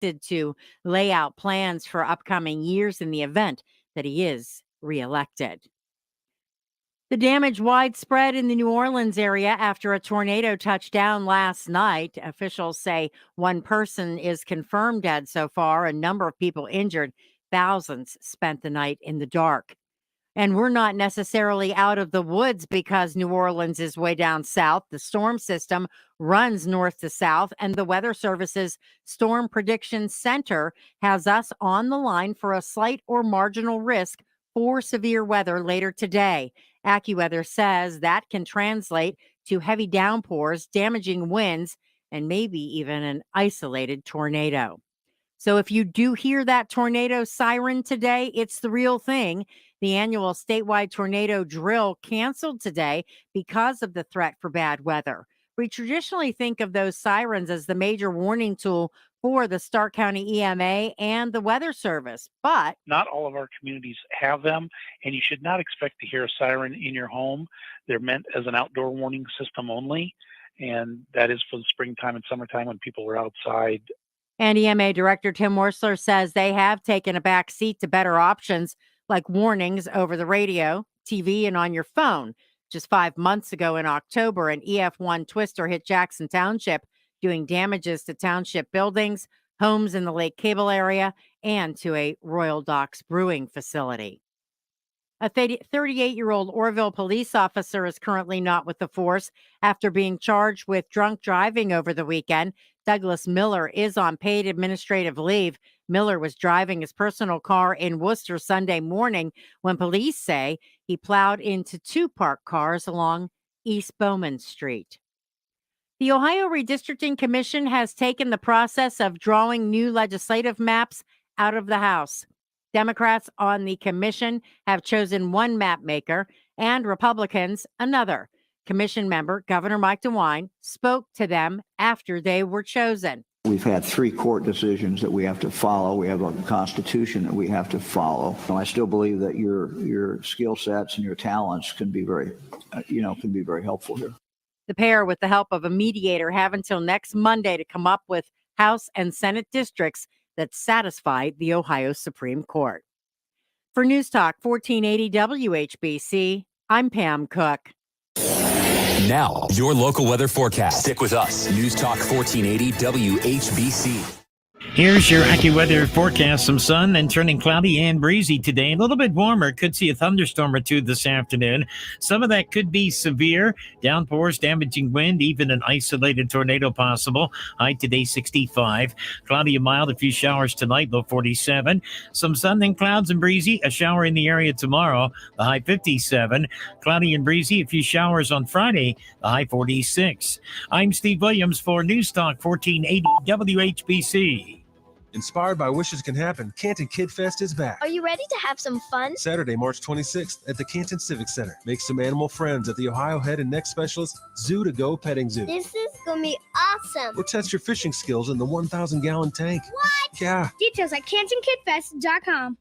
to lay out plans for upcoming years in the event that he is reelected. The damage widespread in the New Orleans area after a tornado touched down last night. Officials say one person is confirmed dead so far, a number of people injured. Thousands spent the night in the dark. And we're not necessarily out of the woods because New Orleans is way down south. The storm system runs north to south, and the Weather Service's Storm Prediction Center has us on the line for a slight or marginal risk for severe weather later today. Accuweather says that can translate to heavy downpours, damaging winds, and maybe even an isolated tornado. So if you do hear that tornado siren today, it's the real thing. The annual statewide tornado drill canceled today because of the threat for bad weather. We traditionally think of those sirens as the major warning tool for the Stark County EMA and the Weather Service, but not all of our communities have them, and you should not expect to hear a siren in your home. They're meant as an outdoor warning system only, and that is for the springtime and summertime when people are outside. And EMA Director Tim Worsler says they have taken a back seat to better options like warnings over the radio, TV, and on your phone. Just 5 months ago in October, an EF1 twister hit Jackson Township, doing damages to township buildings, homes in the Lake Cable area, and to a Royal Docks brewing facility. A 38-year-old Orville police officer is currently not with the force after being charged with drunk driving over the weekend. Douglas Miller is on paid administrative leave. Miller was driving his personal car in Worcester Sunday morning when police say he plowed into two parked cars along East Bowman Street. The Ohio Redistricting Commission has taken the process of drawing new legislative maps out of the House. Democrats on the commission have chosen one map maker and Republicans another. Commission member Governor Mike DeWine spoke to them after they were chosen. We've had 3 court decisions that we have to follow. We have a constitution that we have to follow. And I still believe that your skill sets and your talents can be very helpful here. The pair, with the help of a mediator, have until next Monday to come up with House and Senate districts that satisfy the Ohio Supreme Court. For News Talk 1480 WHBC, I'm Pam Cook. Now, your local weather forecast. Stick with us. News Talk 1480 WHBC. Here's your Accuweather forecast. Some sun and turning cloudy and breezy today. A little bit warmer. Could see a thunderstorm or two this afternoon. Some of that could be severe. Downpours, damaging wind, even an isolated tornado possible. High today 65. Cloudy and mild. A few showers tonight. Low 47. Some sun and clouds and breezy. A shower in the area tomorrow. The high 57. Cloudy and breezy. A few showers on Friday. The high 46. I'm Steve Williams for News Talk 1480 WHBC. Inspired by Wishes Can Happen, Canton Kid Fest is back. Are you ready to have some fun? Saturday, March 26th at the Canton Civic Center. Make some animal friends at the Ohio Head and Neck Specialist Zoo to Go Petting Zoo. This is going to be awesome. Or test your fishing skills in the 1,000-gallon tank. What? Yeah. Details at CantonKidFest.com.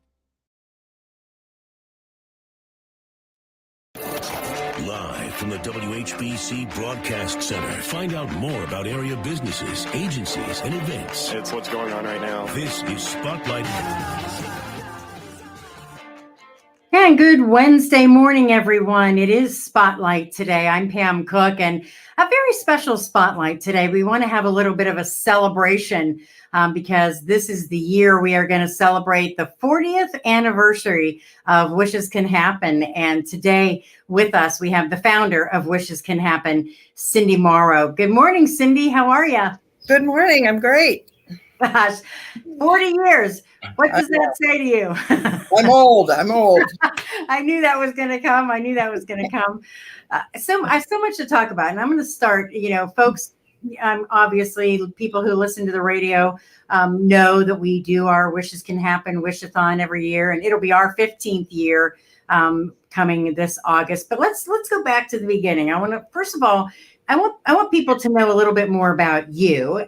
Live from the WHBC Broadcast Center. Find out more about area businesses, agencies, and events. It's what's going on right now. This is Spotlight. And good Wednesday morning, everyone. It is Spotlight today. I'm Pam Cook, and a very special Spotlight today. We want to have a little bit of a celebration because this is the year we are going to celebrate the 40th anniversary of Wishes Can Happen. And today with us, we have the founder of Wishes Can Happen, Cyndi Morrow. Good morning, Cyndi. How are you? Good morning. I'm great. Gosh, 40 years. What does that say to you? I'm old. I knew that was going to come. So I have so much to talk about, and I'm going to start, folks, obviously people who listen to the radio know that we do our Wishes Can Happen Wish-a-thon every year, and it'll be our 15th year coming this August. But let's go back to the beginning. I want to, first of all, I want people to know a little bit more about you.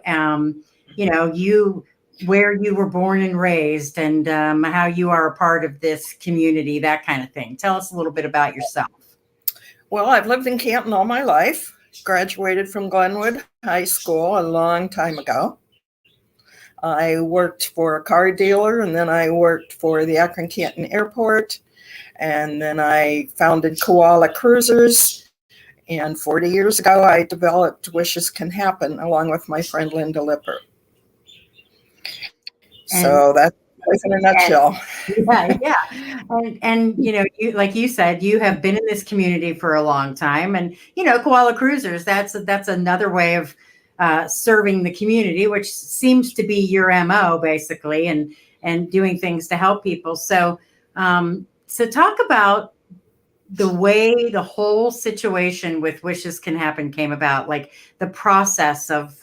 Where you were born and raised, and how you are a part of this community, that kind of thing. Tell us a little bit about yourself. Well, I've lived in Canton all my life. Graduated from Glenwood High School a long time ago. I worked for a car dealer, and then I worked for the Akron Canton Airport, and then I founded Koala Cruisers. And 40 years ago, I developed Wishes Can Happen along with my friend Linda Lipper. So that's life in a nutshell. Yeah. And you, like you said, you have been in this community for a long time, and Koala Cruisers, that's another way of serving the community, which seems to be your MO basically, and doing things to help people. So talk about the way the whole situation with Wishes Can Happen came about, like the process of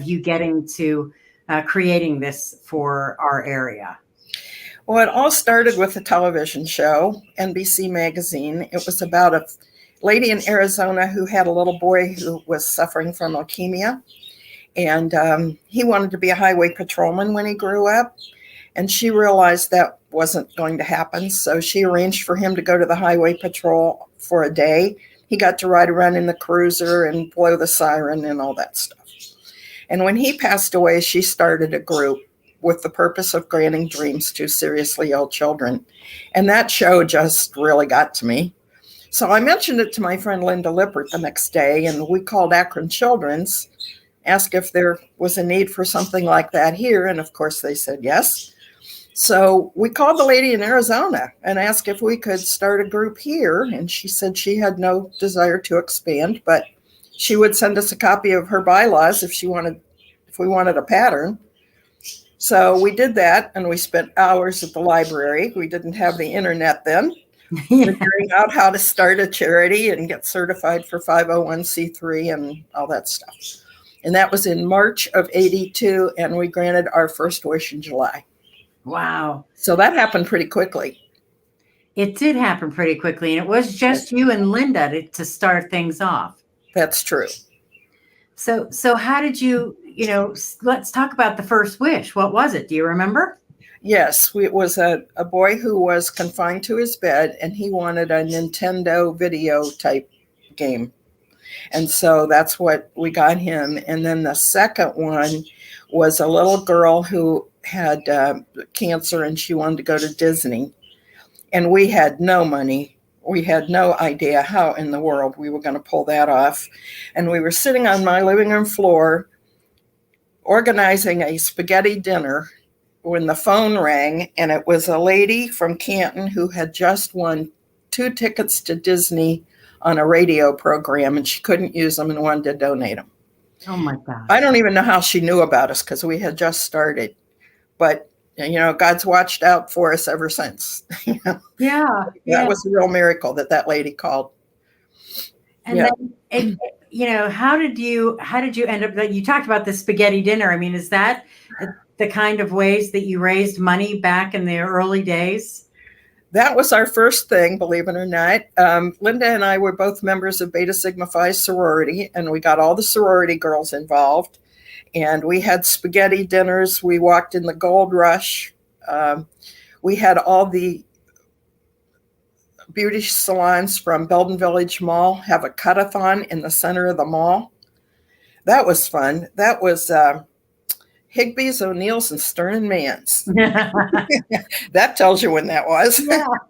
you getting to creating this for our area. Well, it all started with a television show, NBC Magazine. It was about a lady in Arizona who had a little boy who was suffering from leukemia. And he wanted to be a highway patrolman when he grew up. And she realized that wasn't going to happen. So she arranged for him to go to the highway patrol for a day. He got to ride around in the cruiser and blow the siren and all that stuff. And when he passed away, she started a group with the purpose of granting dreams to seriously ill children. And that show just really got to me. So I mentioned it to my friend Linda Lippert the next day, and we called Akron Children's, asked if there was a need for something like that here. And of course they said yes. So we called the lady in Arizona and asked if we could start a group here. And she said she had no desire to expand, but she would send us a copy of her bylaws if we wanted a pattern. So we did that, and we spent hours at the library. We didn't have the internet then. Figuring out how to start a charity and get certified for 501c3 and all that stuff. And that was in March of '82, and we granted our first wish in July. Wow. So that happened pretty quickly. It did happen pretty quickly, and it was just you and Linda to start things off. That's true. So how did you, let's talk about the first wish. What was it? Do you remember? Yes, it was a boy who was confined to his bed, and he wanted a Nintendo video type game. And so that's what we got him. And then the second one was a little girl who had cancer, and she wanted to go to Disney. And we had no money. We had no idea how in the world we were going to pull that off. And we were sitting on my living room floor organizing a spaghetti dinner when the phone rang, and it was a lady from Canton who had just won 2 tickets to Disney on a radio program, and she couldn't use them and wanted to donate them. Oh my God. I don't even know how she knew about us because we had just started, but God's watched out for us ever since. Yeah. That was a real miracle that lady called. And then, how did you end up, you talked about the spaghetti dinner. I mean, is that the kind of ways that you raised money back in the early days? That was our first thing, believe it or not. Linda and I were both members of Beta Sigma Phi sorority, and we got all the sorority girls involved. And we had spaghetti dinners. We walked in the gold rush. We had all the beauty salons from Belden Village Mall have a cut-a-thon in the center of the mall. That was fun. That was Higbee's, O'Neill's, and Stern & Mann's. That tells you when that was.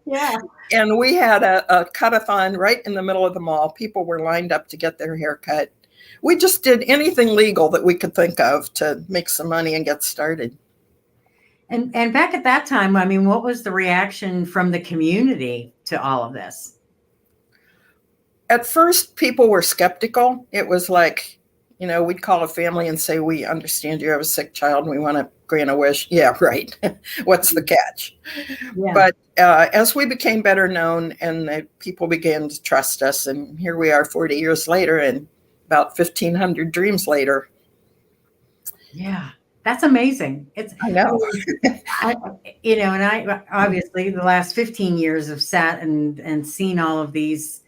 Yeah. And we had a cut-a-thon right in the middle of the mall. People were lined up to get their hair cut. We just did anything legal that we could think of to make some money and get started. And back at that time, I mean, what was the reaction from the community to all of this? At first, people were skeptical. It was like, we'd call a family and say, we understand you have a sick child and we want to grant a wish. Yeah, right. What's the catch? Yeah. But as we became better known and people began to trust us, and here we are 40 years later and about 1,500 dreams later. Yeah, that's amazing. I know. And I obviously the last 15 years have sat and seen all of these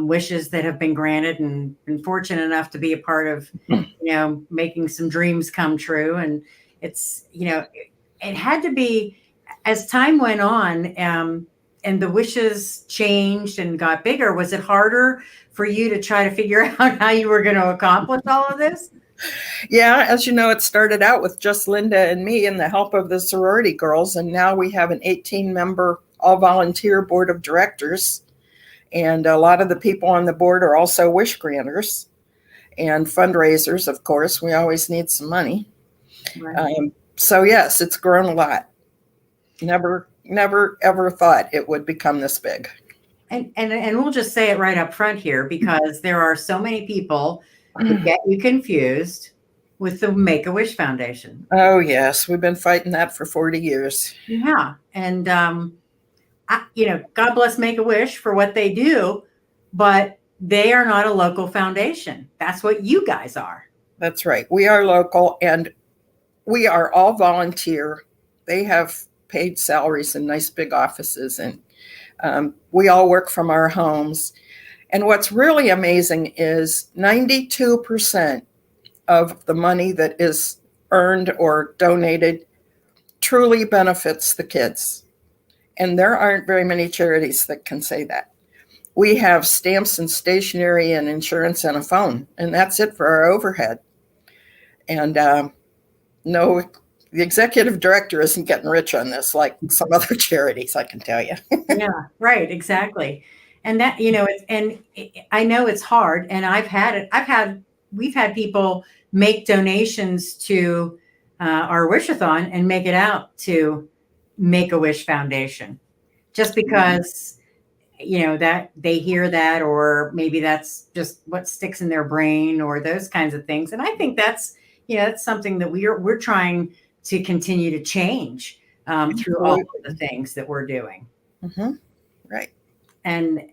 wishes that have been granted, and been fortunate enough to be a part of, making some dreams come true. And it's, it had to be, as time went on, and the wishes changed and got bigger, was it harder for you to try to figure out how you were going to accomplish all of this? Yeah, as you know, it started out with just Linda and me and the help of the sorority girls. And now we have an 18-member all-volunteer board of directors. And a lot of the people on the board are also wish granters and fundraisers, of course. We always need some money. Right. So, yes, it's grown a lot. Never, ever thought it would become this big. And we'll just say it right up front here, because there are so many people who get you confused with the Make-A-Wish Foundation. Oh, yes. We've been fighting that for 40 years. Yeah. And, God bless Make-A-Wish for what they do, but they are not a local foundation. That's what you guys are. That's right. We are local, and we are all volunteer. They have paid salaries and nice big offices, and we all work from our homes. And what's really amazing is 92% of the money that is earned or donated truly benefits the kids. And there aren't very many charities that can say that. We have stamps and stationery and insurance and a phone, and that's it for our overhead. And no, the executive director isn't getting rich on this like some other charities, I can tell you. Yeah, right, exactly. And that, I know it's hard, and we've had people make donations to our Wishathon and make it out to Make-A-Wish Foundation, just because, that they hear that, or maybe that's just what sticks in their brain, or those kinds of things. And I think that's something that we're trying to continue to change through all of the things that we're doing. Mm-hmm. Right. And,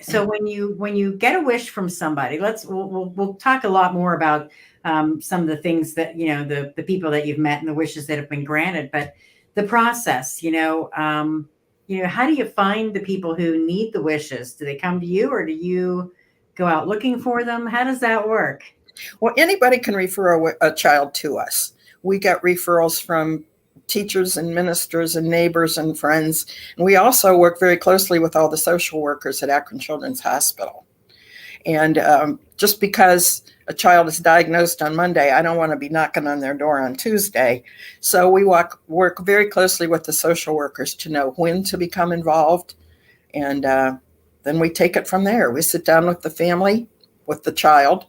so when you get a wish from somebody, we'll talk a lot more about some of the things that, the people that you've met and the wishes that have been granted, but the process, how do you find the people who need the wishes? Do they come to you, or do you go out looking for them? How does that work? Well, anybody can refer a child to us. We get referrals from teachers and ministers and neighbors and friends. And we also work very closely with all the social workers at Akron Children's Hospital. And just because a child is diagnosed on Monday, I don't want to be knocking on their door on Tuesday. So we work very closely with the social workers to know when to become involved. And then we take it from there. We sit down with the family, with the child,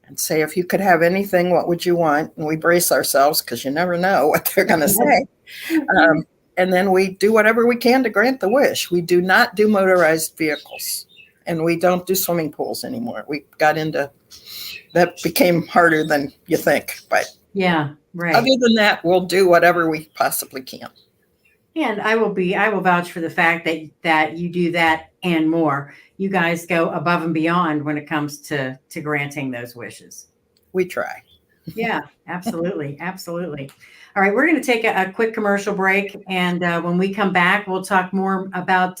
and say, if you could have anything, what would you want? And we brace ourselves, because you never know what they're going to say. And then we do whatever we can to grant the wish. We do not do motorized vehicles, and we don't do swimming pools anymore. We got into that, became harder than you think. But yeah, right. Other than that, we'll do whatever we possibly can. And I will vouch for the fact that you do that and more. You guys go above and beyond when it comes to granting those wishes. We try. Yeah, absolutely. Absolutely. All right. We're going to take a quick commercial break. And when we come back, we'll talk more about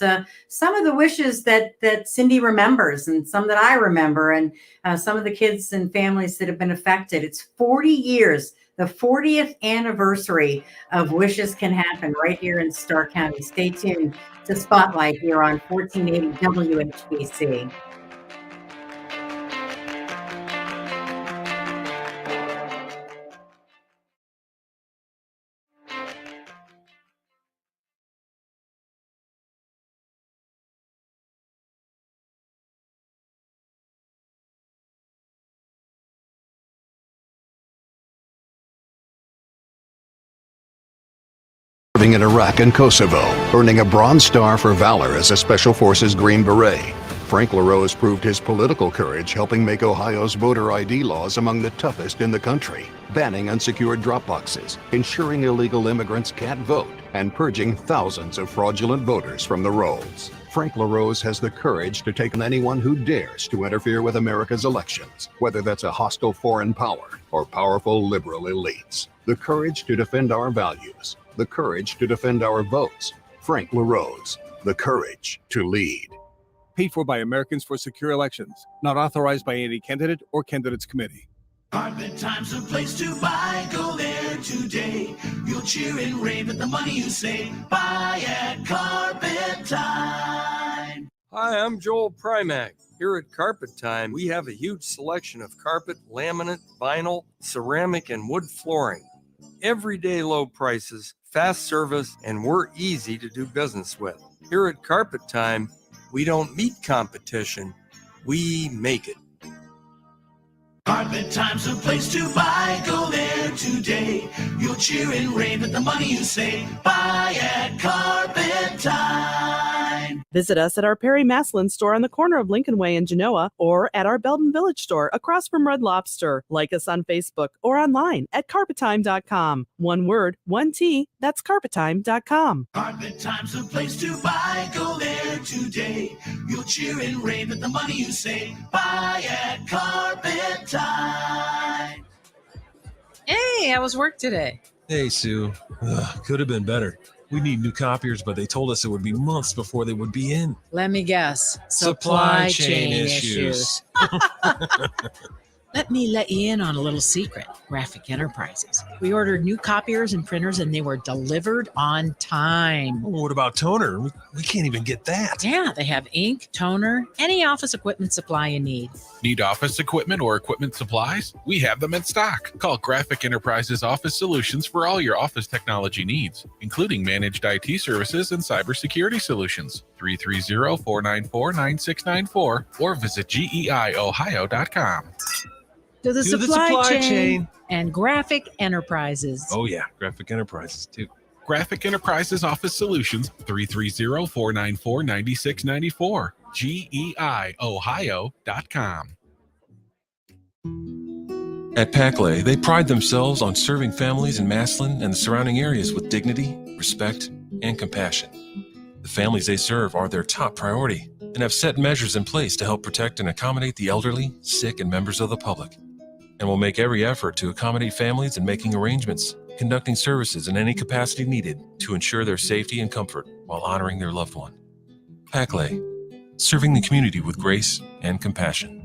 some of the wishes that Cyndi remembers, and some that I remember, and some of the kids and families that have been affected. It's 40 years, the 40th anniversary of Wishes Can Happen right here in Stark County. Stay tuned to Spotlight here on 1480 WHBC. Serving in Iraq and Kosovo, earning a Bronze Star for valor as a Special Forces Green Beret. Frank LaRose proved his political courage, helping make Ohio's voter ID laws among the toughest in the country, banning unsecured drop boxes, ensuring illegal immigrants can't vote, and purging thousands of fraudulent voters from the rolls. Frank LaRose has the courage to take on anyone who dares to interfere with America's elections, whether that's a hostile foreign power or powerful liberal elites. The courage to defend our values, the courage to defend our votes. Frank LaRose, the courage to lead. Paid for by Americans for Secure Elections. Not authorized by any candidate or candidates committee. Carpet Time's a place to buy. Go there today. You'll cheer and rave at the money you save. Buy at Carpet Time. Hi, I'm Joel Primack. Here at Carpet Time, we have a huge selection of carpet, laminate, vinyl, ceramic, and wood flooring. Everyday low prices, fast service, and we're easy to do business with. Here at Carpet Time, we don't meet competition, we make it. Carpet Time's the place to buy. Go there today. You'll cheer and rave at the money you save. Buy at Carpet Time. Visit us at our Perry Maslin store on the corner of Lincoln Way and Genoa, or at our Belden Village store across from Red Lobster. Like us on Facebook or online at carpettime.com. One word, one T, that's carpettime.com. Carpet Time's the place to buy. Go there today. You'll cheer and rave at the money you save. Buy at Carpet Time. Hey, how was work today? Hey, Sue. Could have been better. We need new copiers, but they told us it would be months before they would be in. Let me guess. Supply chain issues. Let me let you in on a little secret. Graphic Enterprises. We ordered new copiers and printers, and they were delivered on time. What about toner? We can't even get that. Yeah, they have ink, toner, any office equipment supply you need. Need office equipment or equipment supplies? We have them in stock. Call Graphic Enterprises Office Solutions for all your office technology needs, including managed IT services and cybersecurity solutions. 330-494-9694 or visit geiohio.com. To the supply chain and Graphic Enterprises. Oh, yeah, Graphic Enterprises, too. Graphic Enterprises Office Solutions, 330-494-9694. geiohio.com. At Packley, they pride themselves on serving families in Maslin and the surrounding areas with dignity, respect, and compassion. The families they serve are their top priority and have set measures in place to help protect and accommodate the elderly, sick, and members of the public, and will make every effort to accommodate families in making arrangements, conducting services in any capacity needed to ensure their safety and comfort while honoring their loved one. Packley, serving the community with grace and compassion.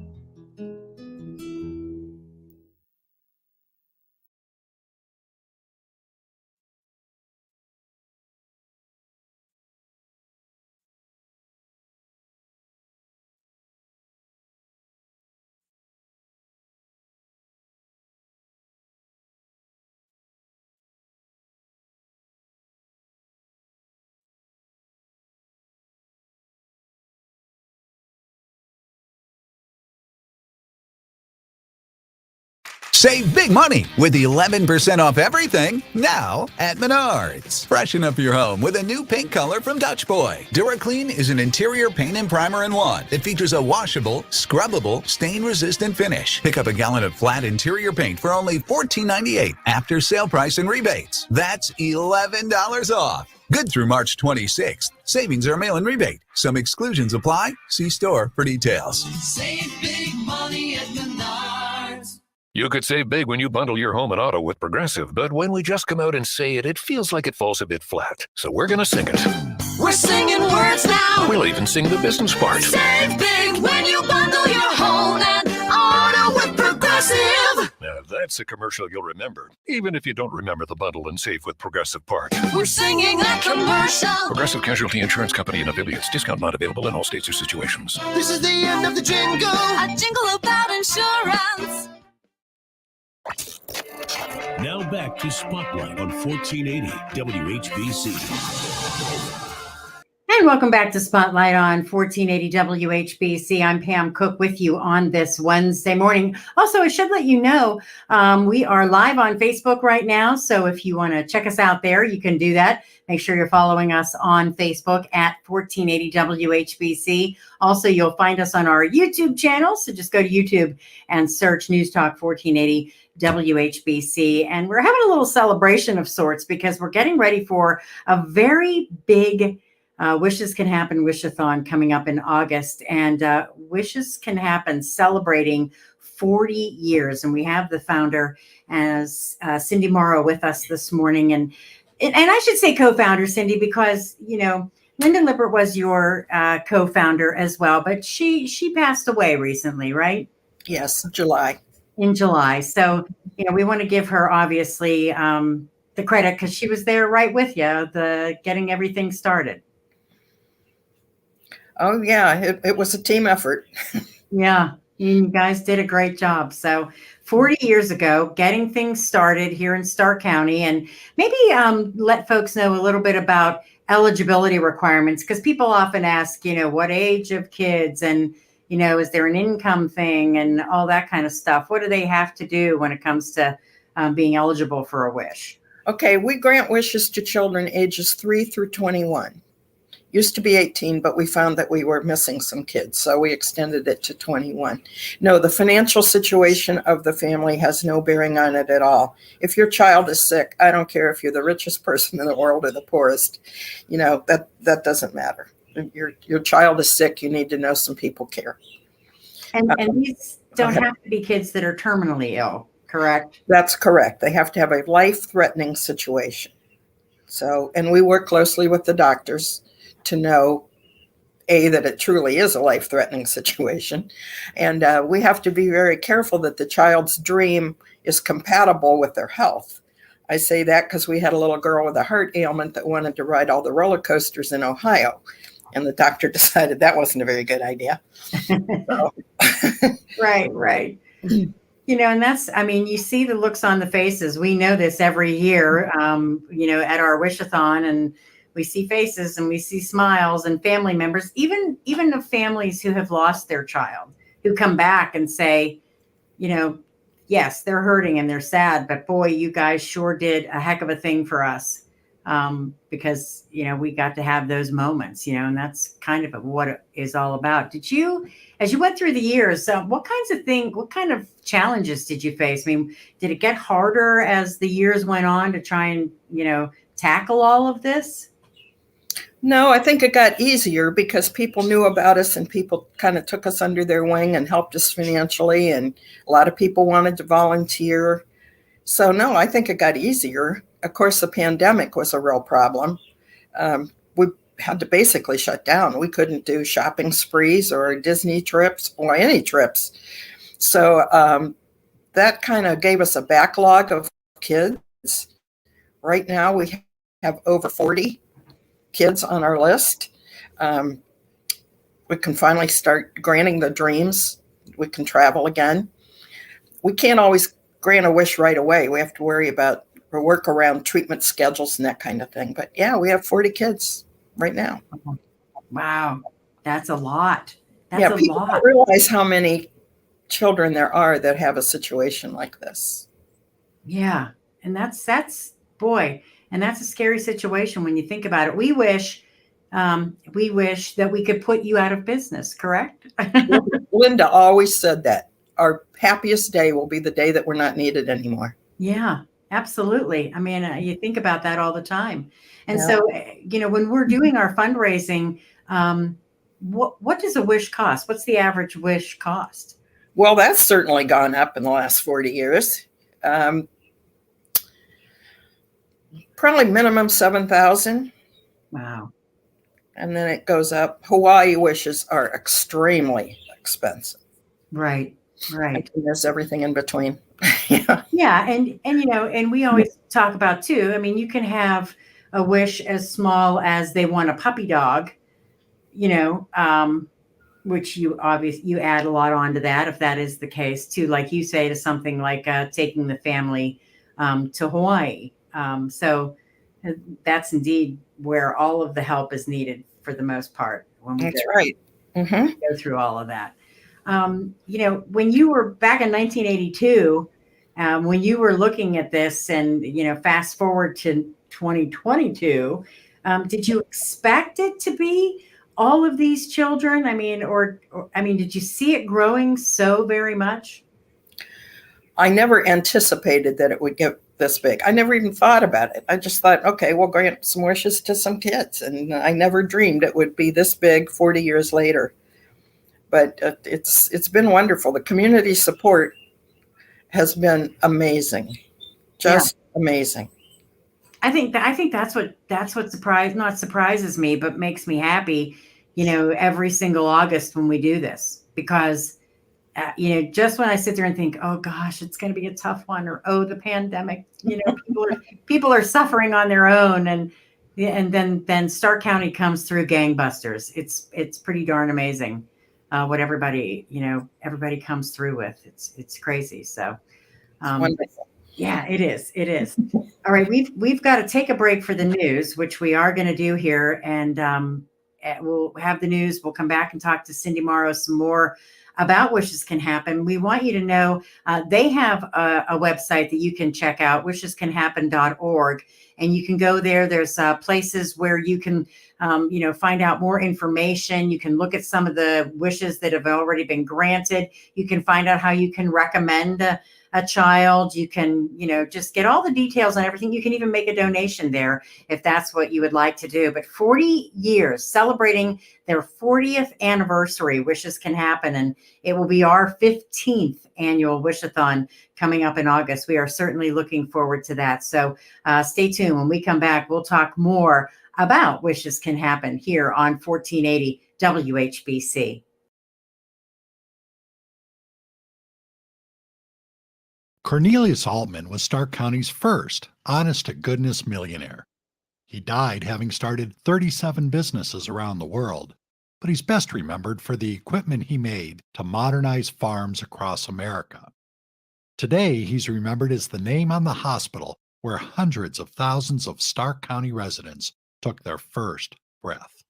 Save big money with 11% off everything now at Menards. Freshen up your home with a new paint color from Dutch Boy. DuraClean is an interior paint and primer in one. It features a washable, scrubbable, stain-resistant finish. Pick up a gallon of flat interior paint for only $14.98 after sale price and rebates. That's $11 off. Good through March 26th. Savings are mail-in rebate. Some exclusions apply. See store for details. Save big money at Menards. You could save big when you bundle your home and auto with Progressive, but when we just come out and say it, it feels like it falls a bit flat. So we're going to sing it. We're singing words now. We'll even sing the business part. Save big when you bundle your home and auto with Progressive. Now, that's a commercial you'll remember, even if you don't remember the bundle and save with Progressive part. We're singing that commercial. Progressive Casualty Insurance Company and affiliates. Discount not available in all states or situations. This is the end of the jingle. A jingle about insurance. Now back to Spotlight on 1480 WHBC. And welcome back to Spotlight on 1480 WHBC. I'm Pam Cook with you on this Wednesday morning. Also, I should let you know, we are live on Facebook right now. So if you want to check us out there, you can do that. Make sure you're following us on Facebook at 1480 WHBC. Also, you'll find us on our YouTube channel. So just go to YouTube and search News Talk 1480 WHBC. And we're having a little celebration of sorts because we're getting ready for a very big Wishes Can Happen Wish-a-thon coming up in August. And Wishes Can Happen celebrating 40 years. And we have the founder as Cyndi Morrow with us this morning. And I should say co-founder, Cyndi, because, you know, Linda Lippert was your co-founder as well, but she passed away recently, right? Yes, July. In July. So, you know, we want to give her obviously the credit because she was there right with you, getting everything started. Oh, yeah, it was a team effort. Yeah, you guys did a great job. So 40 years ago, getting things started here in Stark County, and maybe let folks know a little bit about eligibility requirements, because people often ask, what age of kids, and, is there an income thing and all that kind of stuff? What do they have to do when it comes to being eligible for a wish? Okay, we grant wishes to children ages 3 through 21. Used to be 18, but we found that we were missing some kids, so we extended it to 21. No, the financial situation of the family has no bearing on it at all. If your child is sick, I don't care if you're the richest person in the world or the poorest, that doesn't matter. Your child is sick, you need to know some people care. And these don't have to be kids that are terminally ill, correct? That's correct. They have to have a life-threatening situation. So, and we work closely with the doctors to know, that it truly is a life-threatening situation. And we have to be very careful that the child's dream is compatible with their health. I say that because we had a little girl with a heart ailment that wanted to ride all the roller coasters in Ohio. And the doctor decided that wasn't a very good idea. Right. And that's, you see the looks on the faces. We know this every year, at our wish-a-thon, and we see faces and we see smiles, and family members, even the families who have lost their child, who come back and say, yes, they're hurting and they're sad, but boy, you guys sure did a heck of a thing for us. Because, we got to have those moments, and that's kind of what it is all about. Did you, as you went through the years, what kind of challenges did you face? Did it get harder as the years went on to try and, tackle all of this? No, I think it got easier because people knew about us and people kind of took us under their wing and helped us financially. And a lot of people wanted to volunteer. So no, I think it got easier. Of course, the pandemic was a real problem. We had to basically shut down. We couldn't do shopping sprees or Disney trips or any trips. So that kind of gave us a backlog of kids. Right now, we have over 40 kids on our list. We can finally start granting the dreams. We can travel again. We can't always grant a wish right away. We have to worry about or work around treatment schedules and that kind of thing. But yeah, we have 40 kids right now. Wow, that's a lot. People don't realize how many children there are that have a situation like this. Yeah, and that's boy, and that's a scary situation when you think about it. We wish that we could put you out of business, correct? Linda always said that. Our happiest day will be the day that we're not needed anymore. Yeah, absolutely. You think about that all the time. And so, when we're doing our fundraising, what does a wish cost? What's the average wish cost? Well, that's certainly gone up in the last 40 years. Probably minimum $7,000. Wow. And then it goes up. Hawaii wishes are extremely expensive. Right. And there's everything in between. Yeah. And we always talk about too. You can have a wish as small as they want a puppy dog, which you add a lot onto that if that is the case too. Like you say, to something like taking the family to Hawaii. So that's indeed where all of the help is needed for the most part. That's right. Mm-hmm. Go through all of that. When you were back in 1982, when you were looking at this and, fast forward to 2022, did you expect it to be all of these children? Did you see it growing so very much? I never anticipated that it would get this big. I never even thought about it. I just thought, okay, we'll grant some wishes to some kids. And I never dreamed it would be this big 40 years later. But it's been wonderful. The community support has been amazing. Just amazing. I think that's what surprises me, but makes me happy, every single August when we do this, because just when I sit there and think, oh gosh, it's going to be a tough one, or oh, the pandemic, people are suffering on their own, and Yeah, and then Stark County comes through gangbusters. It's pretty darn amazing what everybody comes through with. It's crazy. So Wonderful. yeah, it is. It is. All right, we've got to take a break for the news, which we are going to do here, and we'll have the news. We'll come back and talk to Cyndi Morrow some more about Wishes Can Happen. We want you to know they have a website that you can check out, wishescanhappen.org, and you can go there. There's places where you can find out more information. You can look at some of the wishes that have already been granted. You can find out how you can recommend a child. You can, just get all the details on everything. You can even make a donation there if that's what you would like to do. But 40 years celebrating their 40th anniversary, Wishes Can Happen. And it will be our 15th annual Wishathon coming up in August. We are certainly looking forward to that. So stay tuned. When we come back, we'll talk more about Wishes Can Happen here on 1480 WHBC. Cornelius Altman was Stark County's first honest-to-goodness millionaire. He died having started 37 businesses around the world, but he's best remembered for the equipment he made to modernize farms across America. Today, he's remembered as the name on the hospital where hundreds of thousands of Stark County residents took their first breath.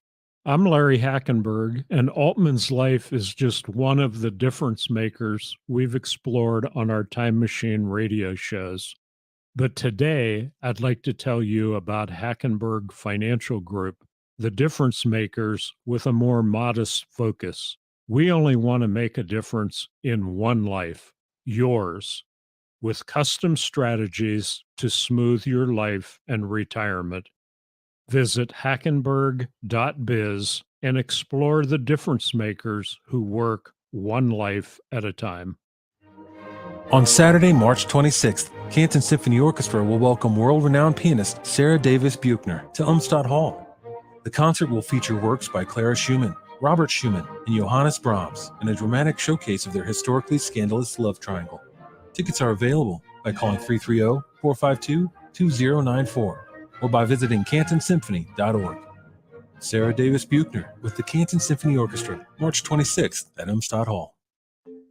I'm Larry Hackenberg, and Altman's life is just one of the difference makers we've explored on our Time Machine radio shows. But today, I'd like to tell you about Hackenberg Financial Group, the difference makers with a more modest focus. We only want to make a difference in one life, yours, with custom strategies to smooth your life and retirement. Visit hackenberg.biz and explore the difference makers who work one life at a time. On Saturday, March 26th, Canton Symphony Orchestra will welcome world-renowned pianist Sarah Davis Buchner to Umstadt Hall. The concert will feature works by Clara Schumann, Robert Schumann, and Johannes Brahms in a dramatic showcase of their historically scandalous love triangle. Tickets are available by calling 330-452-2094 or by visiting cantonsymphony.org. Sarah Davis Buchner with the Canton Symphony Orchestra, March 26th at Umstadt Hall.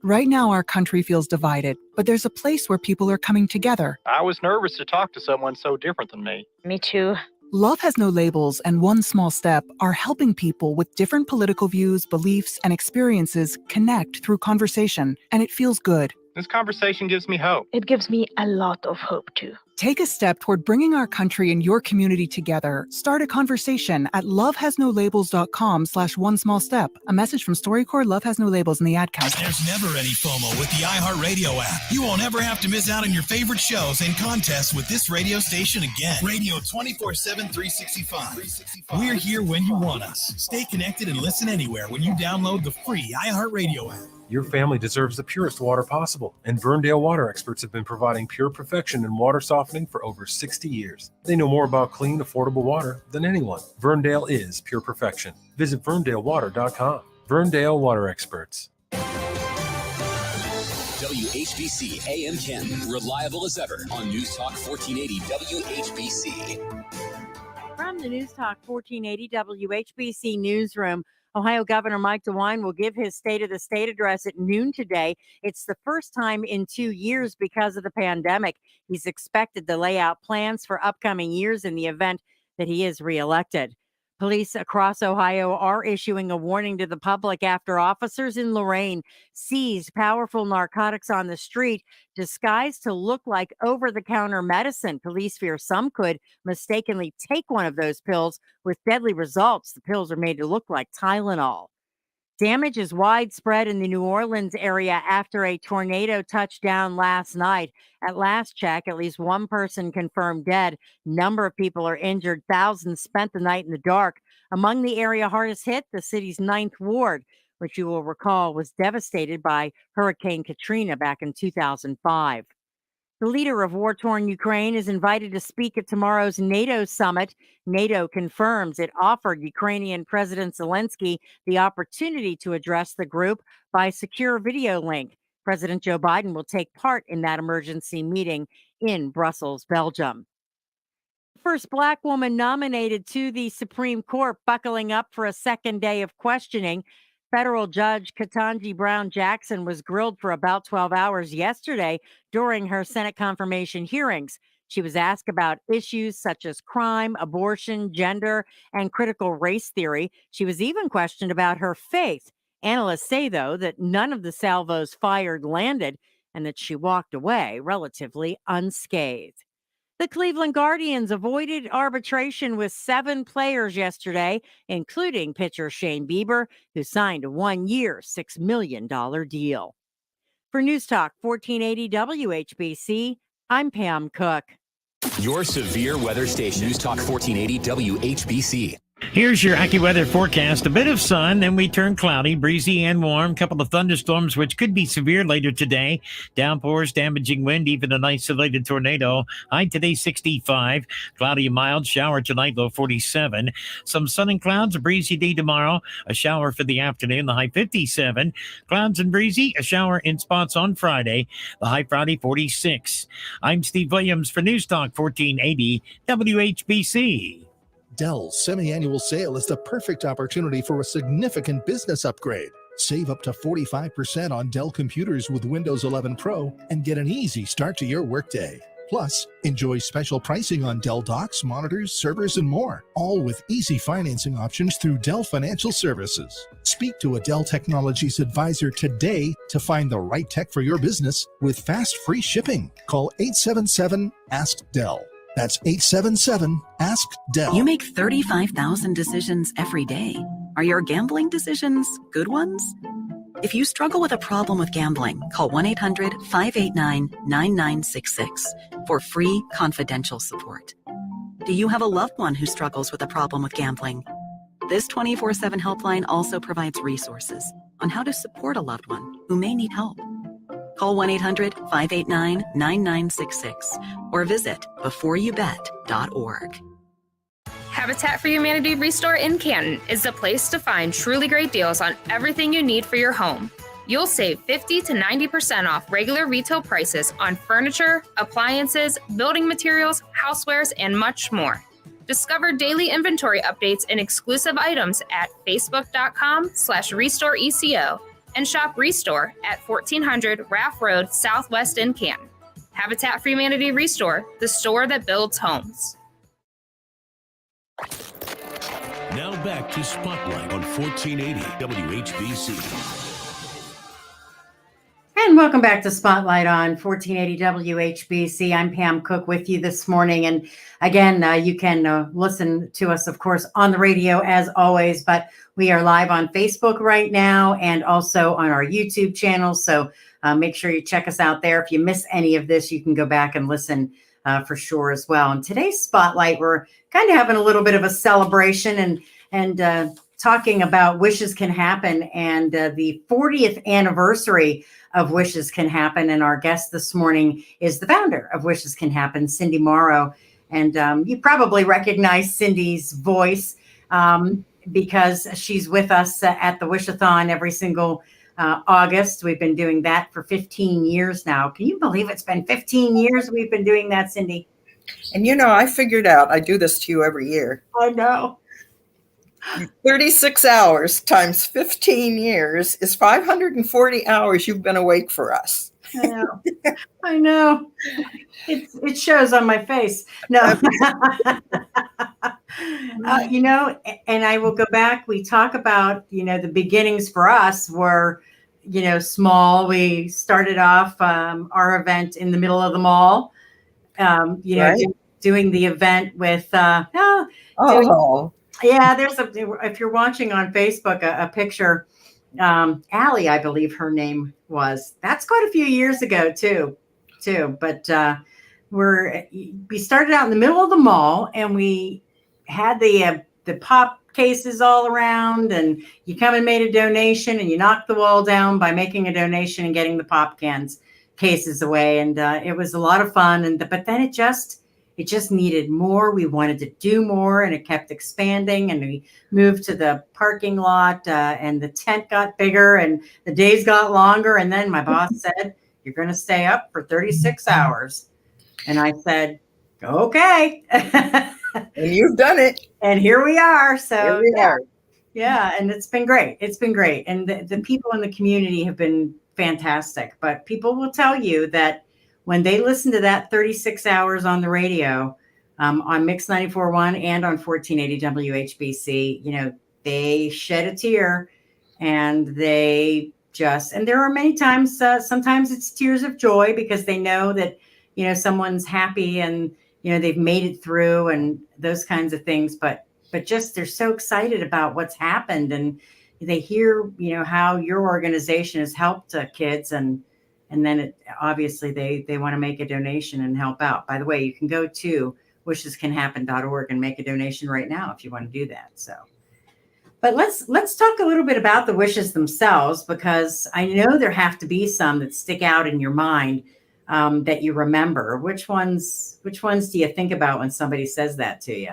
Right now, our country feels divided, but there's a place where people are coming together. I was nervous to talk to someone so different than me. Me too. Love Has No Labels and One Small Step are helping people with different political views, beliefs, and experiences connect through conversation, and it feels good. This conversation gives me hope. It gives me a lot of hope, too. Take a step toward bringing our country and your community together. Start a conversation at lovehasnolabels.com/one small step. A message from StoryCorps, Love Has No Labels, in the ad council. There's never any FOMO with the iHeartRadio app. You won't ever have to miss out on your favorite shows and contests with this radio station again. Radio 24/7, 365. We're here when you want us. Stay connected and listen anywhere when you download the free iHeartRadio app. Your family deserves the purest water possible, and Verndale Water Experts have been providing pure perfection and water softening for over 60 years. They know more about clean, affordable water than anyone. Verndale is pure perfection. Visit verndalewater.com. Verndale Water Experts. WHBC AM 10, reliable as ever on News Talk 1480 WHBC. From the News Talk 1480 WHBC newsroom, Ohio Governor Mike DeWine will give his State of the State address at noon today. It's the first time in 2 years because of the pandemic. He's expected to lay out plans for upcoming years in the event that he is reelected. Police across Ohio are issuing a warning to the public after officers in Lorain seized powerful narcotics on the street disguised to look like over-the-counter medicine. Police fear some could mistakenly take one of those pills with deadly results. The pills are made to look like Tylenol. Damage is widespread in the New Orleans area after a tornado touched down last night. At last check, at least one person confirmed dead. Number of people are injured. Thousands spent the night in the dark. Among the area hardest hit, the city's 9th ward, which you will recall was devastated by Hurricane Katrina back in 2005. The leader of war-torn Ukraine is invited to speak at tomorrow's NATO summit. NATO confirms it offered Ukrainian President Zelensky the opportunity to address the group by secure video link. President Joe Biden will take part in that emergency meeting in Brussels, Belgium. First Black woman nominated to the Supreme Court buckling up for a second day of questioning. Federal Judge Ketanji Brown Jackson was grilled for about 12 hours yesterday during her Senate confirmation hearings. She was asked about issues such as crime, abortion, gender, and critical race theory. She was even questioned about her faith. Analysts say, though, that none of the salvos fired landed and that she walked away relatively unscathed. The Cleveland Guardians avoided arbitration with 7 players yesterday, including pitcher Shane Bieber, who signed a 1-year, $6 million deal. For News Talk 1480 WHBC, I'm Pam Cook. Your severe weather station, News Talk 1480 WHBC. Here's your AccuWeather forecast. A bit of sun, then we turn cloudy, breezy, and warm. Couple of thunderstorms, which could be severe later today. Downpours, damaging wind, even an isolated tornado. High today, 65. Cloudy and mild. Shower tonight, low 47. Some sun and clouds, a breezy day tomorrow. A shower for the afternoon, the high 57. Clouds and breezy, a shower in spots on Friday. The high Friday, 46. I'm Steve Williams for News Talk 1480 WHBC. Dell's semi-annual sale is the perfect opportunity for a significant business upgrade. Save up to 45% on Dell computers with Windows 11 Pro and get an easy start to your workday. Plus, enjoy special pricing on Dell docks, monitors, servers, and more, all with easy financing options through Dell Financial Services. Speak to a Dell Technologies advisor today to find the right tech for your business with fast free shipping. Call 877-ASK-DELL. That's 877-ASK-DELL. You make 35,000 decisions every day. Are your gambling decisions good ones? If you struggle with a problem with gambling, call 1-800-589-9966 for free confidential support. Do you have a loved one who struggles with a problem with gambling? This 24/7 helpline also provides resources on how to support a loved one who may need help. Call 1-800-589-9966 or visit beforeyoubet.org. Habitat for Humanity Restore in Canton is the place to find truly great deals on everything you need for your home. You'll save 50 to 90% off regular retail prices on furniture, appliances, building materials, housewares, and much more. Discover daily inventory updates and exclusive items at facebook.com/RestoreECO and shop Restore at 1400 Raff Road, Southwest in Canton. Habitat for Humanity Restore, the store that builds homes. Now back to Spotlight on 1480 WHBC. And welcome back to Spotlight on 1480 WHBC. I'm Pam Cook with you this morning. And again, you can listen to us, of course, on the radio as always, but we are live on Facebook right now and also on our YouTube channel. So make sure you check us out there. If you miss any of this, you can go back and listen for sure as well. And today's Spotlight, we're kind of having a little bit of a celebration and talking about Wishes Can Happen and the 40th anniversary of Wishes Can Happen. And our guest this morning is the founder of Wishes Can Happen, Cyndi Morrow. And you probably recognize Cyndi's voice because she's with us at the Wish-a-thon every single August. We've been doing that for 15 years now. Can you believe it's been 15 years we've been doing that, Cyndi? And you know, I figured out I do this to you every year. I know. 36 hours times 15 years is 540 hours you've been awake for us. I know. I know. It shows on my face. No. You know, and I will go back. We talk about, you know, the beginnings for us were, you know, small. We started off our event in the middle of the mall, you know, Right. doing the event with, yeah, there's if you're watching on Facebook, a picture, Allie, I believe her name was. That's quite a few years ago too. But we started out in the middle of the mall, and we had the pop cases all around, and you come and made a donation, and you knocked the wall down by making a donation and getting the pop cases away, and it was a lot of fun. But then it just needed more. We wanted to do more, and it kept expanding, and we moved to the parking lot, and the tent got bigger, and the days got longer. And then my boss said, "You're going to stay up for 36 hours." And I said, Okay. And you've done it. And here we are. So Here we are. Yeah, and it's been great. It's been great. And the people in the community have been fantastic. But people will tell you that when they listen to that 36 hours on the radio, on Mix 94.1 and on 1480 WHBC, you know, they shed a tear, and they just, and there are many times, sometimes it's tears of joy because they know that, you know, someone's happy and, you know, they've made it through and those kinds of things. But just, they're so excited about what's happened, and they hear, you know, how your organization has helped kids, and then obviously they want to make a donation and help out. By the way, you can go to wishescanhappen.org and make a donation right now if you want to do that. So, but let's talk a little bit about the wishes themselves, because I know there have to be some that stick out in your mind that you remember. Which ones do you think about when somebody says that to you?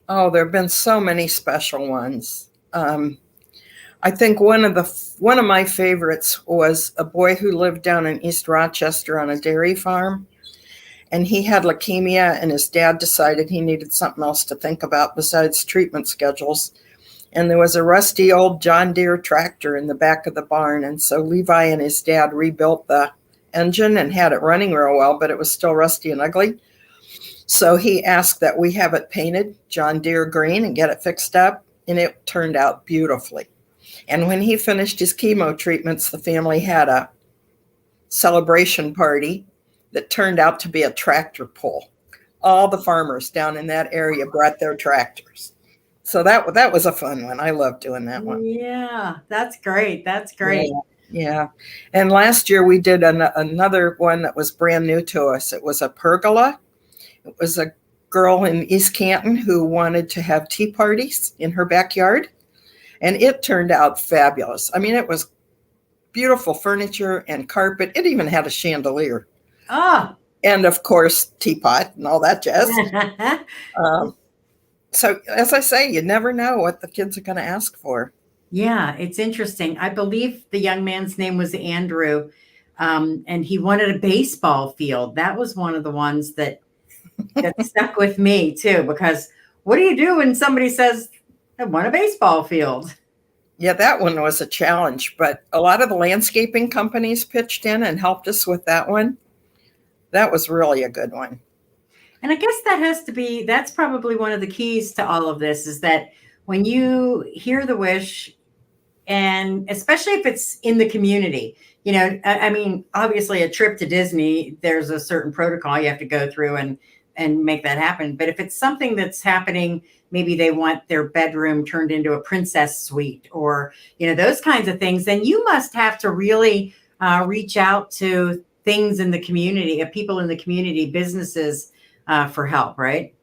Oh, there have been so many special ones. I think one of my favorites was a boy who lived down in East Rochester on a dairy farm, and he had leukemia, and his dad decided he needed something else to think about besides treatment schedules. And there was a rusty old John Deere tractor in the back of the barn, and so Levi and his dad rebuilt the engine and had it running real well, but it was still rusty and ugly. So he asked that we have it painted John Deere green and get it fixed up, and it turned out beautifully. And when he finished his chemo treatments, the family had a celebration party that turned out to be a tractor pull. All the farmers down in that area brought their tractors. So that was a fun one. I love doing that one. Yeah, that's great. That's great. Yeah. And last year we did another one that was brand new to us. It was a pergola. It was a girl in East Canton who wanted to have tea parties in her backyard, and it turned out fabulous. I mean, it was beautiful furniture and carpet. It even had a chandelier. Oh. And of course, teapot and all that jazz. So as I say, you never know what the kids are going to ask for. Yeah, it's interesting. I believe the young man's name was Andrew, and he wanted a baseball field. That was one of the ones that stuck with me too, because what do you do when somebody says, I want a baseball field? Yeah, that one was a challenge, but a lot of the landscaping companies pitched in and helped us with that one. That was really a good one. And I guess that's probably one of the keys to all of this, is that when you hear the wish, and especially if it's in the community, you know, I mean, obviously a trip to Disney, there's a certain protocol you have to go through and make that happen. But if it's something that's happening, maybe they want their bedroom turned into a princess suite, or, you know, those kinds of things, then you must have to really reach out to things in the community, people in the community, businesses for help, right?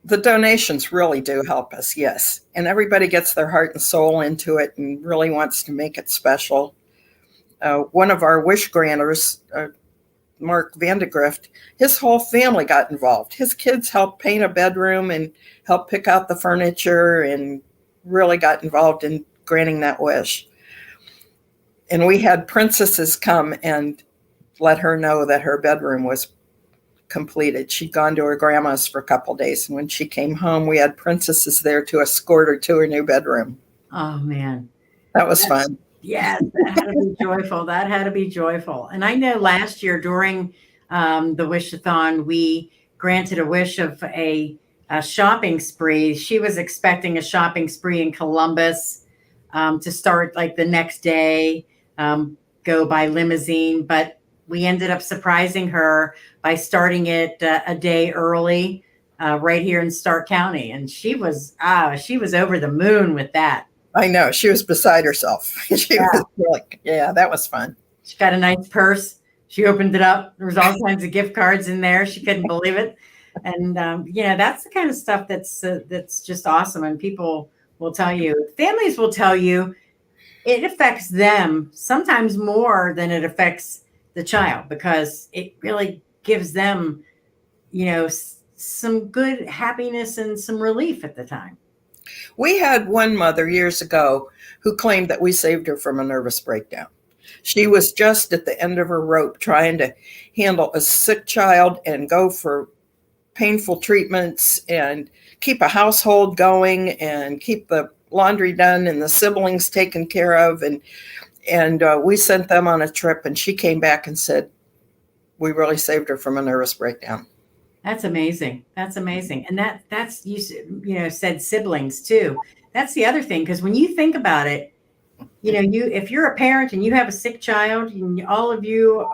The donations really do help us, yes. And everybody gets their heart and soul into it and really wants to make it special. One of our wish granters, Mark Vandegrift, his whole family got involved. His kids helped paint a bedroom and helped pick out the furniture and really got involved in granting that wish. And we had princesses come and let her know that her bedroom was completed. She'd gone to her grandma's for a couple of days, and when she came home, we had princesses there to escort her to her new bedroom. Oh man, that was fun. Yes, that had to be joyful. That had to be joyful. And I know last year during the Wish-a-thon, we granted a wish of a shopping spree. She was expecting a shopping spree in Columbus to start like the next day, go by limousine, but we ended up surprising her by starting it a day early right here in Stark County. And she was over the moon with that. I know. She was beside herself. Was like, yeah, that was fun. She got a nice purse. She opened it up. There was all kinds of gift cards in there. She couldn't believe it. And, that's the kind of stuff that's just awesome. And people will tell you, families will tell you it affects them sometimes more than it affects the child, because it really gives them, some good happiness and some relief at the time. We had one mother years ago who claimed that we saved her from a nervous breakdown. She was just at the end of her rope trying to handle a sick child and go for painful treatments and keep a household going and keep the laundry done and the siblings taken care of. And we sent them on a trip, and she came back and said, we really saved her from a nervous breakdown. That's amazing. That's amazing. And that's you said siblings too. That's the other thing, because when you think about it, if you're a parent and you have a sick child, and all of you,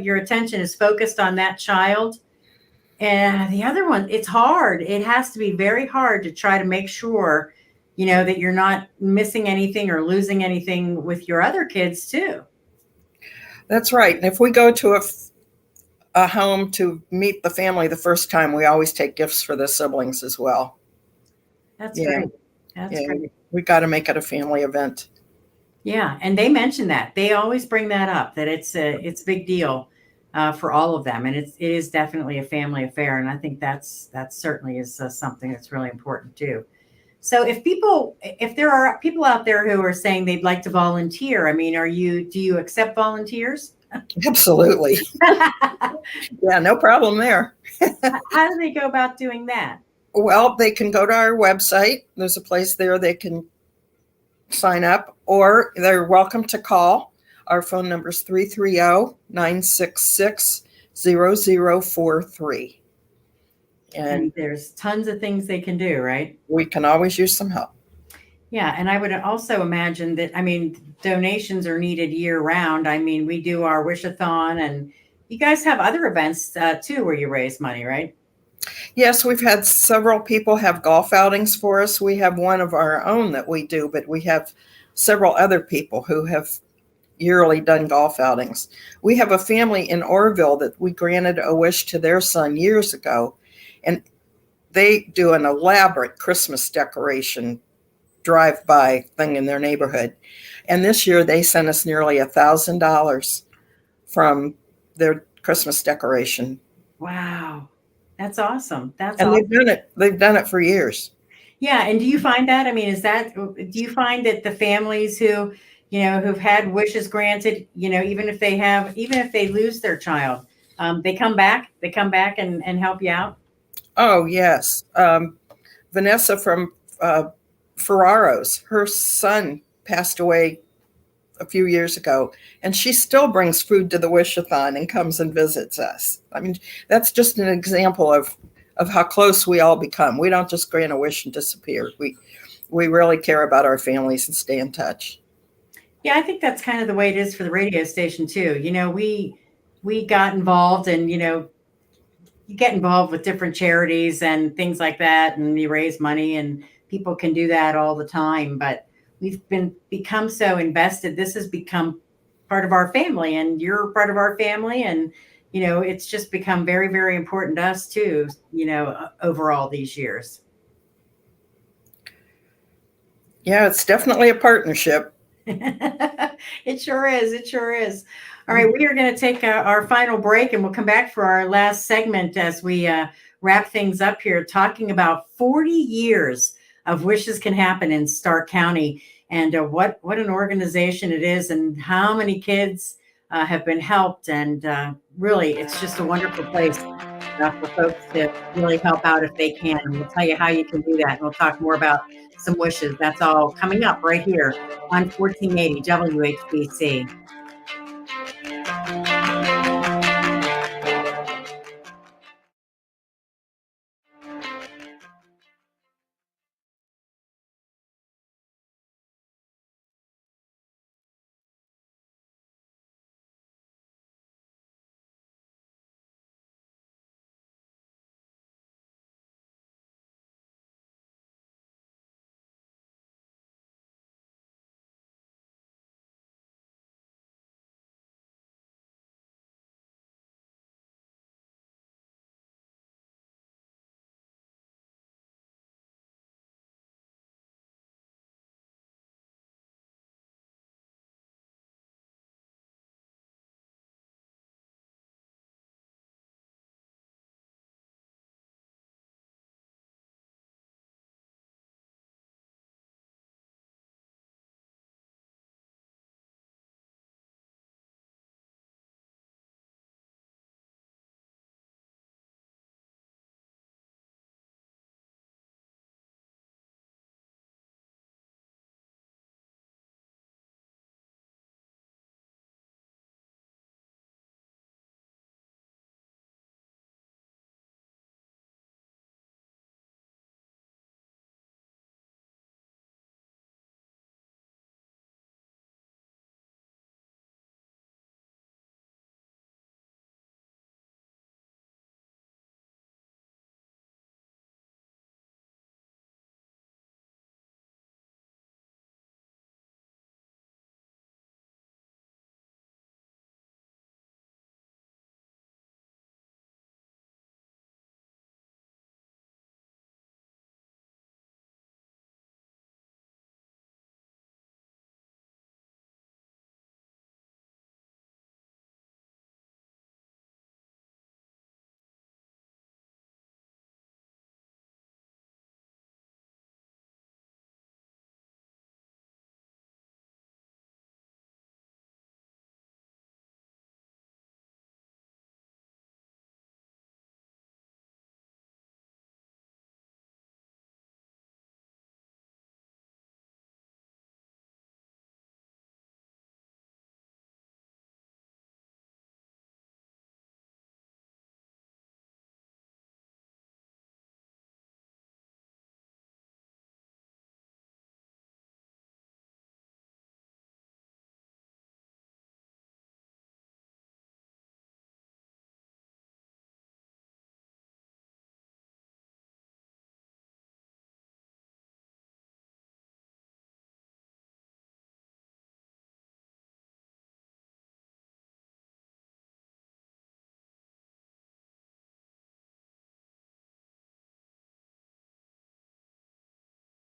your attention is focused on that child, and the other one, it's hard. It has to be very hard to try to make sure, that you're not missing anything or losing anything with your other kids too. That's right. And if we go to a home to meet the family the first time, we always take gifts for the siblings as well. That's great. That's great. We got to make it a family event. Yeah, and they mention that. They always bring that up, that it's a big deal for all of them, and it is definitely a family affair. And I think that certainly is something that's really important too. So if there are people out there who are saying they'd like to volunteer, I mean, do you accept volunteers? Absolutely. Yeah, no problem there. How do they go about doing that? Well, they can go to our website. There's a place there they can sign up, or they're welcome to call. Our phone number is 330-966-0043. And there's tons of things they can do, right? We can always use some help. Yeah, and I would also imagine that, donations are needed year round. We do our Wish-a-thon, and you guys have other events too where you raise money, right? Yes, we've had several people have golf outings for us. We have one of our own that we do, but we have several other people who have yearly done golf outings. We have a family in Orville that we granted a wish to their son years ago, and they do an elaborate Christmas decoration drive-by thing in their neighborhood. And this year they sent us nearly $1,000 from their Christmas decoration. Wow. That's awesome. They've done it for years. Yeah. And do you find that, do you find that the families who've had wishes granted, even if they lose their child, they come back and help you out? Oh, yes. Vanessa from Ferraro's, her son passed away a few years ago, and she still brings food to the Wish-a-thon and comes and visits us. That's just an example of how close we all become. We don't just grant a wish and disappear. We really care about our families and stay in touch. Yeah, I think that's kind of the way it is for the radio station too. We got involved, and you get involved with different charities and things like that, and you raise money, and people can do that all the time. But we've become so invested. This has become part of our family, and you're part of our family, and it's just become very, very important to us too. Over all these years. Yeah, it's definitely a partnership. It sure is. It sure is. All right, we are going to take our final break, and we'll come back for our last segment as we wrap things up here, talking about 40 years of Wishes Can Happen in Stark County, and what an organization it is, and how many kids have been helped. And really, it's just a wonderful place for folks to really help out if they can. And we'll tell you how you can do that. And we'll talk more about some wishes. That's all coming up right here on 1480 WHBC.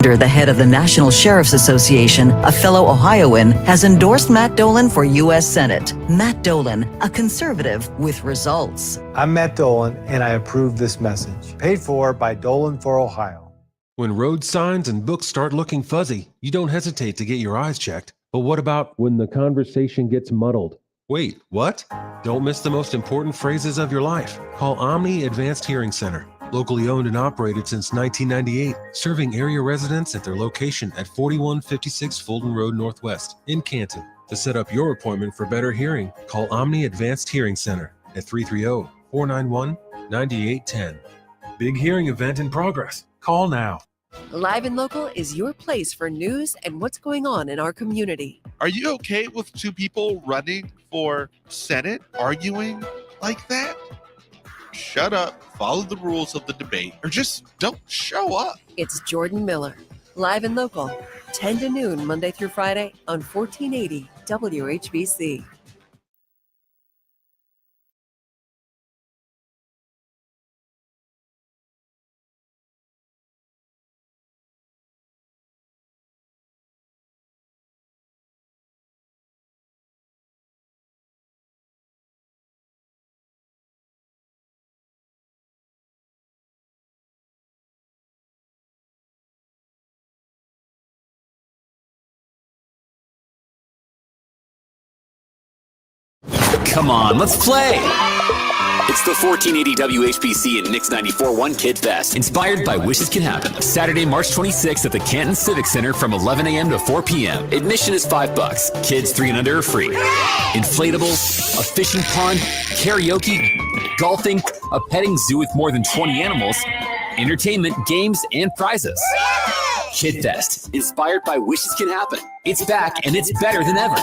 Ryder, the head of the National Sheriff's Association, a fellow Ohioan, has endorsed Matt Dolan for U.S. Senate. Matt Dolan, a conservative with results. I'm Matt Dolan, and I approve this message. Paid for by Dolan for Ohio. When road signs and books start looking fuzzy, you don't hesitate to get your eyes checked. But what about when the conversation gets muddled? Wait, what? Don't miss the most important phrases of your life. Call Omni Advanced Hearing Center. Locally owned and operated since 1998, serving area residents at their location at 4156 Fulton Road Northwest in Canton. To set up your appointment for better hearing, call Omni Advanced Hearing Center at 330-491-9810. Big hearing event in progress. Call now. Live and Local is your place for news and what's going on in our community. Are you okay with two people running for Senate arguing like that? Shut up, follow the rules of the debate, or just don't show up. It's Jordan Miller. Live and Local, 10 to noon, Monday through Friday on 1480 WHBC. Come on, let's play! It's the 1480 WHBC and Nix 94.1 Kid Fest, inspired by Wishes Can Happen. Saturday, March 26th at the Canton Civic Center from 11 a.m. to 4 p.m. Admission is $5. Kids 3 and under are free. Inflatables, a fishing pond, karaoke, golfing, a petting zoo with more than 20 animals, entertainment, games, and prizes. Kid Fest, inspired by Wishes Can Happen. It's back and it's better than ever.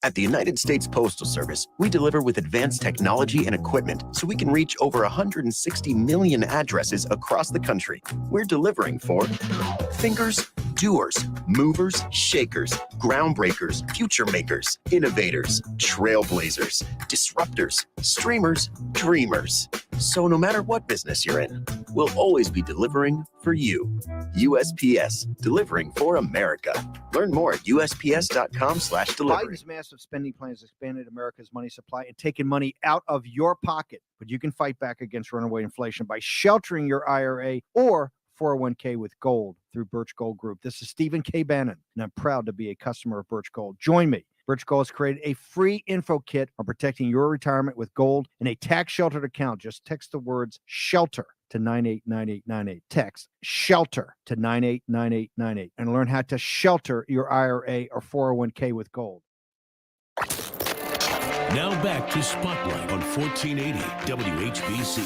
At the United States Postal Service, we deliver with advanced technology and equipment so we can reach over 160 million addresses across the country. We're delivering for thinkers, doers, movers, shakers, groundbreakers, future makers, innovators, trailblazers, disruptors, streamers, dreamers. So no matter what business you're in, we'll always be delivering for you. USPS, delivering for America. Learn more at USPS.com/delivery. Biden's massive spending plan has expanded America's money supply and taken money out of your pocket. But you can fight back against runaway inflation by sheltering your IRA or 401k with gold through Birch Gold Group. This is Stephen K. Bannon, and I'm proud to be a customer of Birch Gold. Join me. Birch Gold has created a free info kit on protecting your retirement with gold in a tax-sheltered account. Just text the words SHELTER to 989898. Text SHELTER to 989898 and learn how to shelter your IRA or 401k with gold. Now back to Spotlight on 1480 WHBC.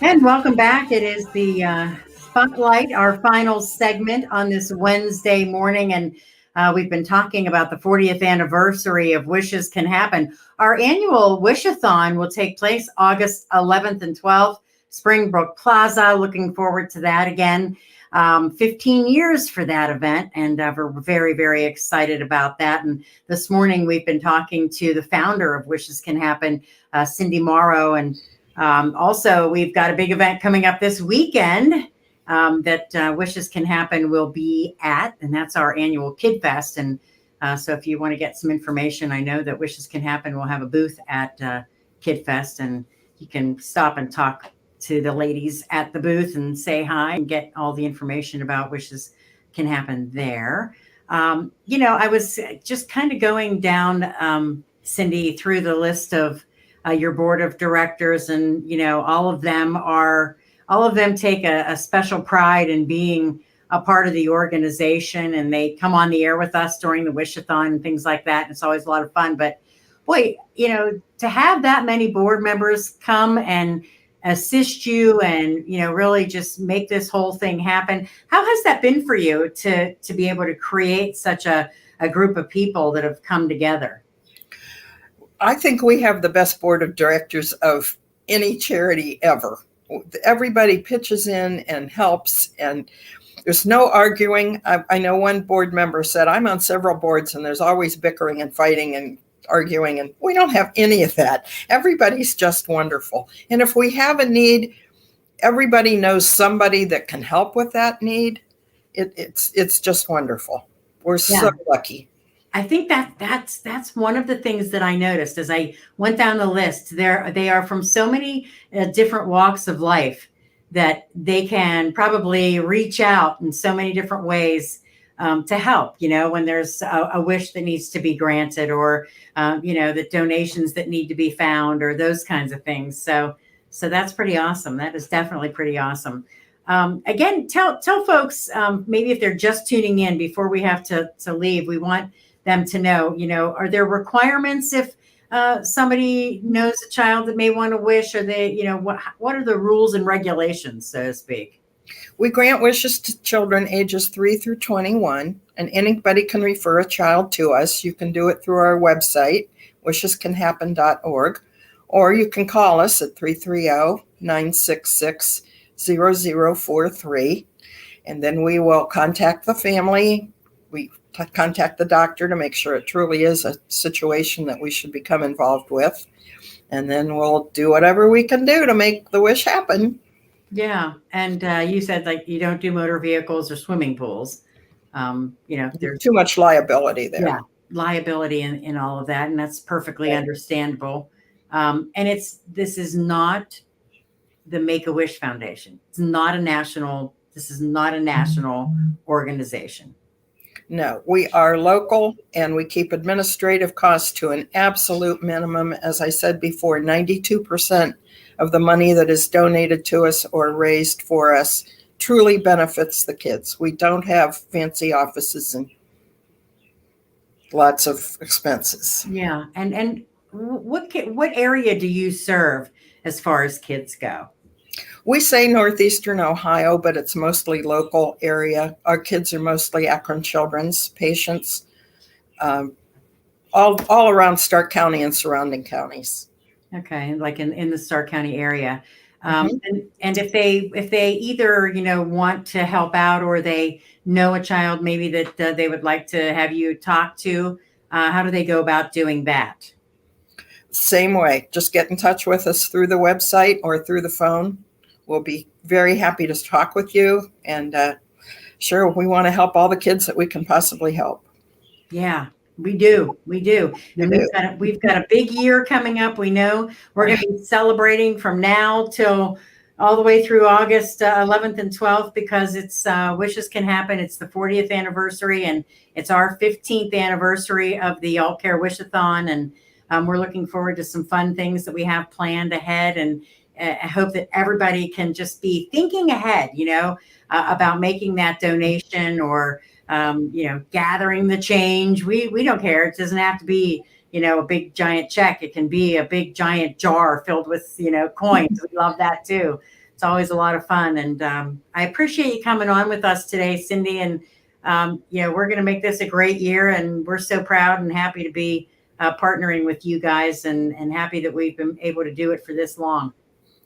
And welcome back. It is the Spotlight, our final segment on this Wednesday morning. And we've been talking about the 40th anniversary of Wishes Can Happen. Our annual Wish-a-thon will take place August 11th and 12th, Springbrook Plaza. Looking forward to that again. 15 years for that event, and we're very, very excited about that. And this morning we've been talking to the founder of Wishes Can Happen, Cyndi Morrow, and also we've got a big event coming up this weekend that Wishes Can Happen will be at, and that's our annual Kid Fest. And so if you want to get some information, I know that Wishes Can Happen will have a booth at Kid Fest, and you can stop and talk to the ladies at the booth and say hi and get all the information about Wishes Can Happen there. I was just kind of going down, Cyndi, through the list of your board of directors, and all of them take a special pride in being a part of the organization, and they come on the air with us during the Wish-a-thon and things like that. And it's always a lot of fun. But boy, to have that many board members come and assist you and really just make this whole thing happen, how has that been for you to be able to create such a group of people that have come together? I think we have the best board of directors of any charity ever. Everybody pitches in and helps, and there's no arguing. I know one board member said, I'm on several boards and there's always bickering and fighting and arguing, and we don't have any of that. Everybody's just wonderful. And if we have a need, everybody knows somebody that can help with that need. It's just wonderful. We're so lucky. I think that's one of the things that I noticed as I went down the list. They are from so many different walks of life that they can probably reach out in so many different ways to help. When there's a wish that needs to be granted, or the donations that need to be found, or those kinds of things. So that's pretty awesome. That is definitely pretty awesome. Again, tell folks maybe if they're just tuning in before we have to leave, we want them to know, are there requirements if somebody knows a child that may want to wish, or they, what are the rules and regulations, so to speak? We grant wishes to children ages 3 through 21, and anybody can refer a child to us. You can do it through our website, wishescanhappen.org, or you can call us at 330-966-0043, and then we will contact the family. We contact the doctor to make sure it truly is a situation that we should become involved with. And then we'll do whatever we can do to make the wish happen. Yeah. And you said you don't do motor vehicles or swimming pools. There's too much liability there. Yeah, liability in all of that. And that's perfectly understandable. And this is not the Make-A-Wish Foundation. This is not a national organization. No, we are local, and we keep administrative costs to an absolute minimum. As I said before, 92% of the money that is donated to us or raised for us truly benefits the kids. We don't have fancy offices and lots of expenses. Yeah. And what area do you serve as far as kids go? We say Northeastern Ohio, but it's mostly local area. Our kids are mostly Akron Children's patients, all around Stark County and surrounding counties. Okay, like in the Stark County area. And if they either want to help out, or they know a child maybe that they would like to have you talk to, how do they go about doing that? Same way. Just get in touch with us through the website or through the phone. We'll be very happy to talk with you. And sure, we want to help all the kids that we can possibly help. Yeah, we do. And we've got a big year coming up. We know we're going to be celebrating from now till all the way through August 11th and 12th, because it's Wishes Can Happen. It's the 40th anniversary, and it's our 15th anniversary of the Alt Care Wish-a-thon. And we're looking forward to some fun things that we have planned ahead. And I hope that everybody can just be thinking ahead, about making that donation, or, gathering the change. We don't care. It doesn't have to be, a big giant check. It can be a big giant jar filled with, coins. We love that too. It's always a lot of fun. And I appreciate you coming on with us today, Cyndi. And, we're going to make this a great year. And we're so proud and happy to be partnering with you guys, and happy that we've been able to do it for this long.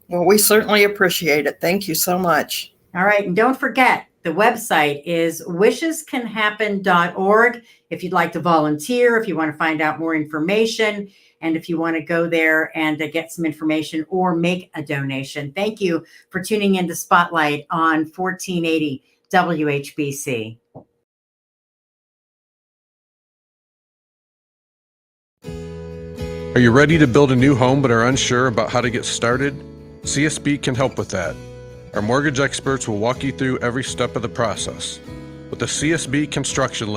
Well, we certainly appreciate it. Thank you so much. All right. And don't forget, the website is wishescanhappen.org. If you'd like to volunteer, if you want to find out more information, and if you want to go there and get some information or make a donation. Thank you for tuning into Spotlight on 1480 WHBC. Are you ready to build a new home but are unsure about how to get started? CSB can help with that. Our mortgage experts will walk you through every step of the process. With the CSB construction loan,